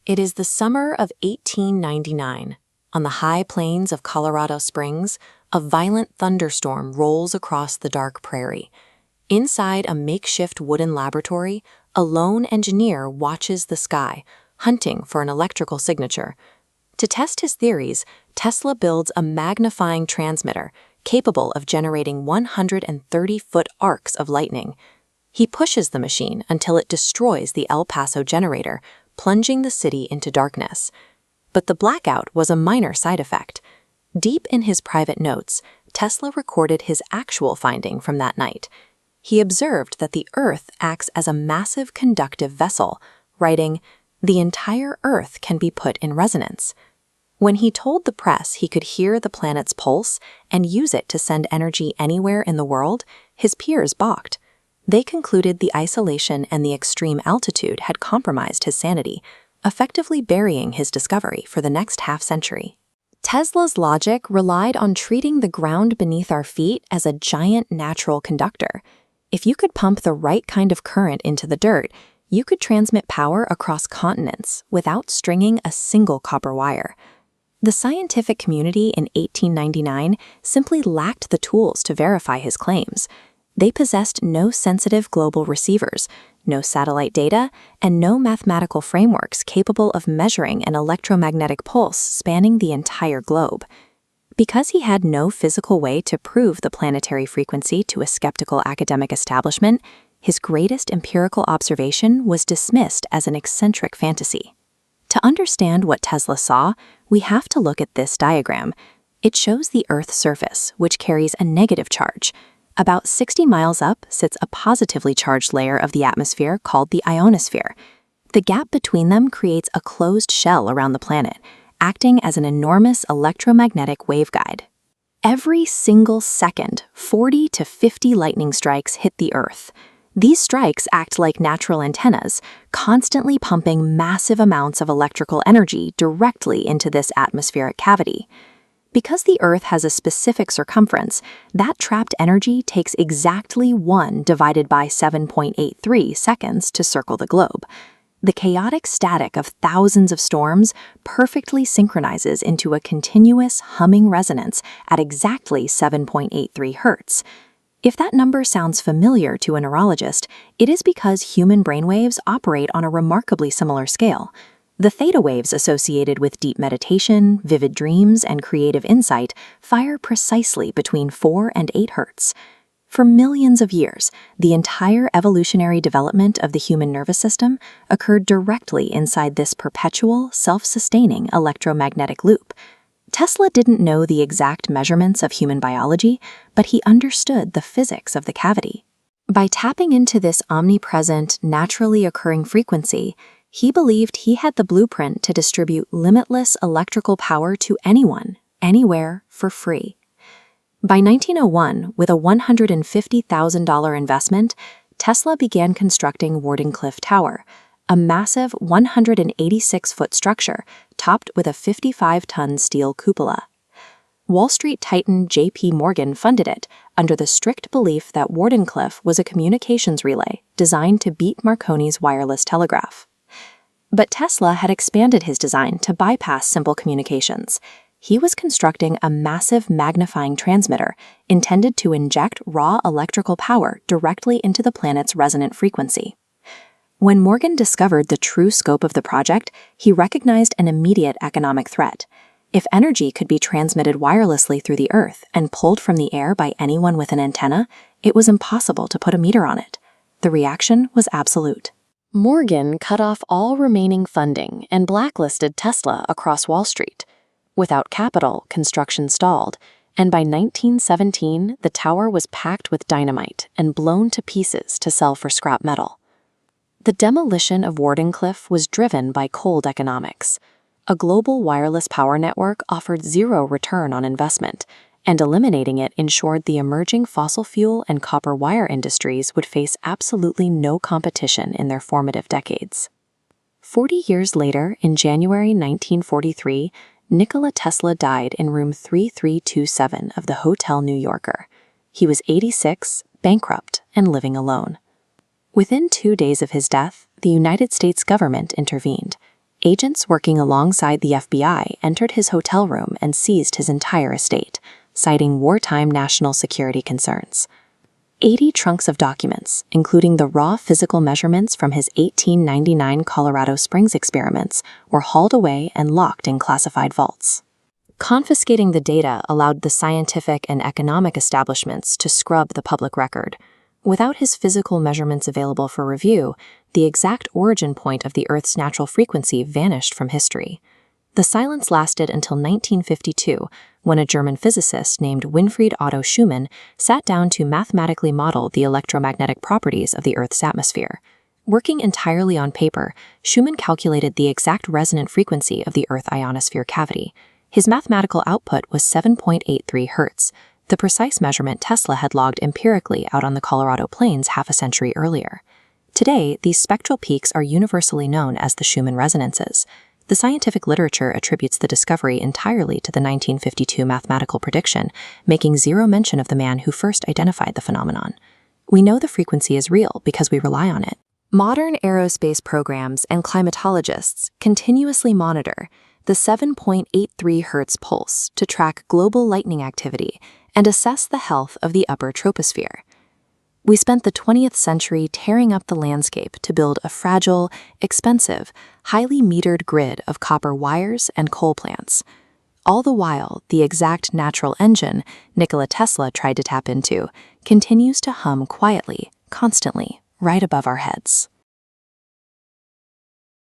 It is the summer of 1899. On the high plains of Colorado Springs, a violent thunderstorm rolls across the dark prairie. Inside a makeshift wooden laboratory, a lone engineer watches the sky, hunting for an electrical signature. To test his theories, Tesla builds a magnifying transmitter capable of generating 130-foot arcs of lightning. He pushes the machine until it destroys the El Paso generator, plunging the city into darkness. But the blackout was a minor side effect. Deep in his private notes, Tesla recorded his actual finding from that night. He observed that the Earth acts as a massive conductive vessel, writing, "The entire Earth can be put in resonance." When he told the press he could hear the planet's pulse and use it to send energy anywhere in the world, his peers balked. They concluded the isolation and the extreme altitude had compromised his sanity, effectively burying his discovery for the next half-century. Tesla's logic relied on treating the ground beneath our feet as a giant natural conductor. If you could pump the right kind of current into the dirt, you could transmit power across continents without stringing a single copper wire. The scientific community in 1899 simply lacked the tools to verify his claims. They possessed no sensitive global receivers, no satellite data, and no mathematical frameworks capable of measuring an electromagnetic pulse spanning the entire globe. Because he had no physical way to prove the planetary frequency to a skeptical academic establishment, his greatest empirical observation was dismissed as an eccentric fantasy. To understand what Tesla saw, we have to look at this diagram. It shows the Earth's surface, which carries a negative charge. About 60 miles up sits a positively charged layer of the atmosphere called the ionosphere. The gap between them creates a closed shell around the planet, acting as an enormous electromagnetic waveguide. Every single second, 40 to 50 lightning strikes hit the Earth. These strikes act like natural antennas, constantly pumping massive amounts of electrical energy directly into this atmospheric cavity. Because the Earth has a specific circumference, that trapped energy takes exactly 1 divided by 7.83 seconds to circle the globe. The chaotic static of thousands of storms perfectly synchronizes into a continuous humming resonance at exactly 7.83 hertz. If that number sounds familiar to a neurologist, it is because human brainwaves operate on a remarkably similar scale. The theta waves associated with deep meditation, vivid dreams, and creative insight fire precisely between 4 and 8 hertz. For millions of years, the entire evolutionary development of the human nervous system occurred directly inside this perpetual, self-sustaining electromagnetic loop. Tesla didn't know the exact measurements of human biology, but he understood the physics of the cavity. By tapping into this omnipresent, naturally occurring frequency, he believed he had the blueprint to distribute limitless electrical power to anyone, anywhere, for free. By 1901, with a $150,000 investment, Tesla began constructing Wardenclyffe Tower, a massive 186-foot structure topped with a 55-ton steel cupola. Wall Street titan J.P. Morgan funded it under the strict belief that Wardenclyffe was a communications relay designed to beat Marconi's wireless telegraph. But Tesla had expanded his design to bypass simple communications. He was constructing a massive magnifying transmitter intended to inject raw electrical power directly into the planet's resonant frequency. When Morgan discovered the true scope of the project, he recognized an immediate economic threat. If energy could be transmitted wirelessly through the Earth and pulled from the air by anyone with an antenna, it was impossible to put a meter on it. The reaction was absolute. Morgan cut off all remaining funding and blacklisted Tesla across Wall Street. Without capital, construction stalled, and by 1917, the tower was packed with dynamite and blown to pieces to sell for scrap metal. The demolition of Wardenclyffe was driven by cold economics. A global wireless power network offered zero return on investment, and eliminating it ensured the emerging fossil fuel and copper wire industries would face absolutely no competition in their formative decades. 40 years later, in January 1943, Nikola Tesla died in room 3327 of the Hotel New Yorker. He was 86, bankrupt, and living alone. Within 2 days of his death, the United States government intervened. Agents working alongside the FBI entered his hotel room and seized his entire estate, citing wartime national security concerns. 80 trunks of documents, including the raw physical measurements from his 1899 Colorado Springs experiments, were hauled away and locked in classified vaults. Confiscating the data allowed the scientific and economic establishments to scrub the public record. Without his physical measurements available for review, the exact origin point of the Earth's natural frequency vanished from history. The silence lasted until 1952, when a German physicist named Winfried Otto Schumann sat down to mathematically model the electromagnetic properties of the Earth's atmosphere. Working entirely on paper, Schumann calculated the exact resonant frequency of the Earth ionosphere cavity. His mathematical output was 7.83 Hertz, the precise measurement Tesla had logged empirically out on the Colorado Plains half a century earlier. Today, these spectral peaks are universally known as the Schumann resonances. The scientific literature attributes the discovery entirely to the 1952 mathematical prediction, making zero mention of the man who first identified the phenomenon. We know the frequency is real because we rely on it. Modern aerospace programs and climatologists continuously monitor the 7.83 Hertz pulse to track global lightning activity and assess the health of the upper troposphere. We spent the 20th century tearing up the landscape to build a fragile, expensive, highly metered grid of copper wires and coal plants. All the while, the exact natural engine Nikola Tesla tried to tap into continues to hum quietly, constantly, right above our heads.